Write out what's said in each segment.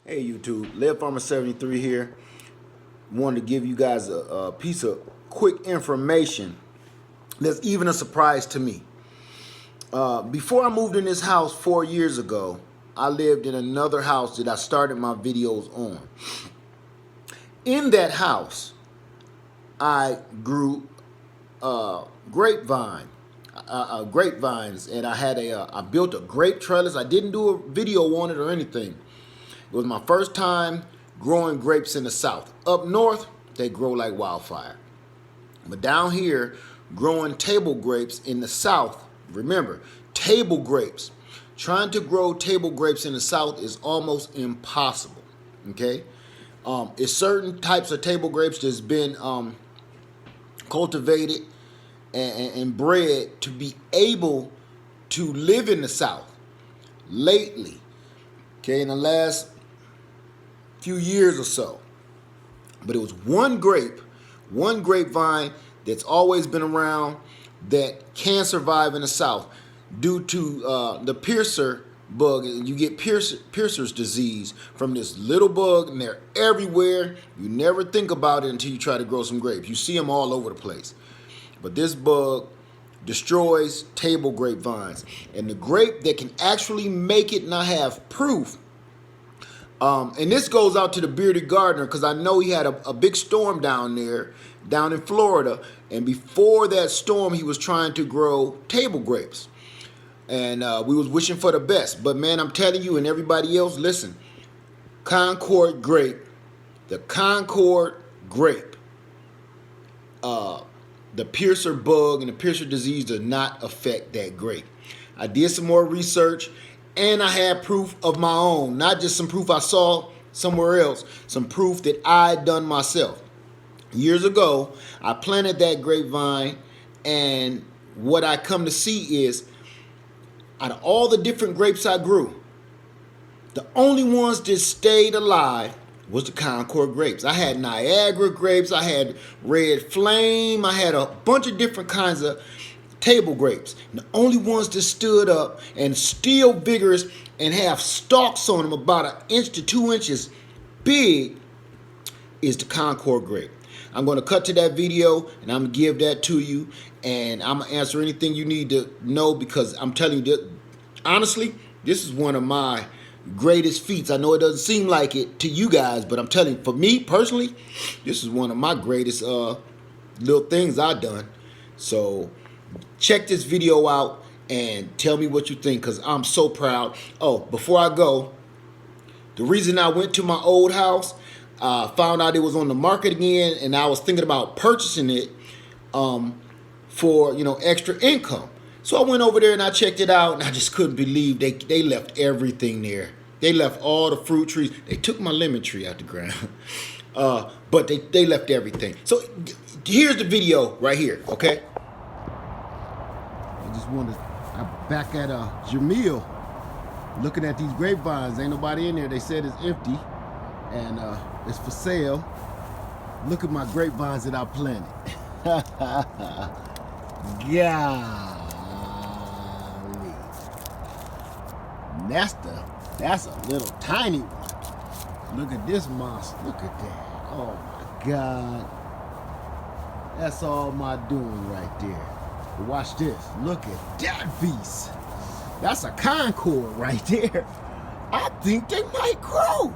Hey YouTube, Lead Farmer 73 here. Wanted to give you guys a piece of quick information that's even a surprise to me. Before I moved in this house 4 years ago, I lived in another house that I started my videos on. In that house, I grew grapevines, and I built a grape trellis. I didn't do a video on it or anything. It was my first time growing grapes in the South. Up north, they grow like wildfire. But down here, growing table grapes in the South, remember, table grapes. Trying to grow table grapes in the South is almost impossible, okay? It's certain types of table grapes that's been cultivated and bred to be able to live in the South lately, okay, in the last few years or so. But it was one grapevine that's always been around that can survive in the South due to the piercer bug. You get piercer's disease from this little bug, and they're everywhere. You never think about it until you try to grow some grapes. You see them all over the place. But this bug destroys table grapevines. And the grape that can actually make it, and I have proof, and this goes out to the bearded gardener because I know he had a big storm down in Florida. And before that storm, he was trying to grow table grapes. And we was wishing for the best. But man, I'm telling you and everybody else, listen, Concord grape, the Concord grape, the piercer bug and the piercer disease does not affect that grape. I did some more research. And I had proof of my own, not just some proof I saw somewhere else, some proof that I done myself. Years ago, I planted that grapevine, and what I come to see is, out of all the different grapes I grew, the only ones that stayed alive was the Concord grapes. I had Niagara grapes, I had Red Flame, I had a bunch of different kinds of table grapes. And the only ones that stood up and still vigorous and have stalks on them about 1 inch to 2 inches big is the Concord grape. I'm going to cut to that video and I'm going to give that to you, and I'm going to answer anything you need to know, because I'm telling you that, honestly, this is one of my greatest feats. I know it doesn't seem like it to you guys, but I'm telling you, for me personally, this is one of my greatest little things I've done. So check this video out and tell me what you think, because I'm so proud. Oh, before I go, the reason I went to my old house, found out it was on the market again, and I was thinking about purchasing it for, extra income. So I went over there and I checked it out, and I just couldn't believe they left everything there. They left all the fruit trees. They took my lemon tree out the ground, but they left everything. So here's the video right here, okay? I just wanted, I'm back at Jamil, looking at these grapevines. Ain't nobody in there. They said it's empty, and it's for sale. Look at my grapevines that I planted. Golly. That's a little tiny one. Look at this monster. Look at that. Oh my God. That's all my doing right there. But watch this. Look at that beast. That's a Concord right there. I think they might grow.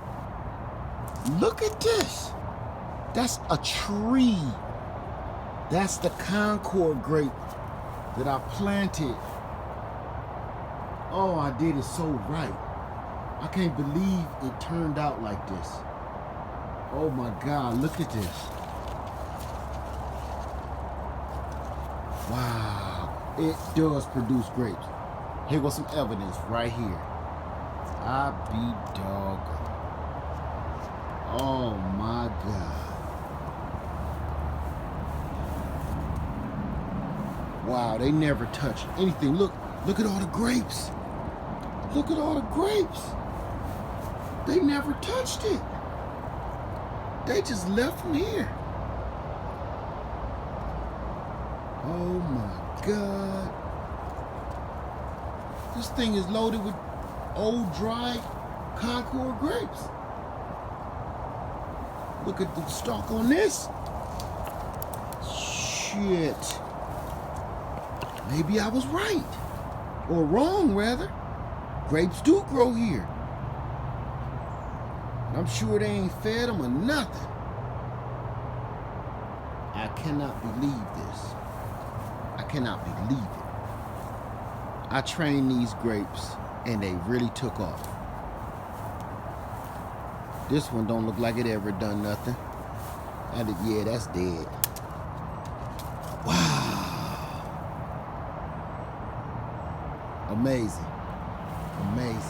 Look at this. That's a tree. That's the Concord grape that I planted. Oh, I did it so right. I can't believe it turned out like this. Oh my God, look at this. Wow, it does produce grapes. Here was some evidence right here. I be doggone. Oh my God. Wow, they never touched anything. Look at all the grapes. Look at all the grapes. They never touched it. They just left them here. Oh my God. This thing is loaded with old, dry Concord grapes. Look at the stalk on this. Shit. Maybe I was right. Or wrong, rather. Grapes do grow here. And I'm sure they ain't fed them or nothing. I cannot believe this. I cannot believe it. I trained these grapes and they really took off. This one don't look like it ever done nothing. Yeah, that's dead. Wow. Amazing. Amazing.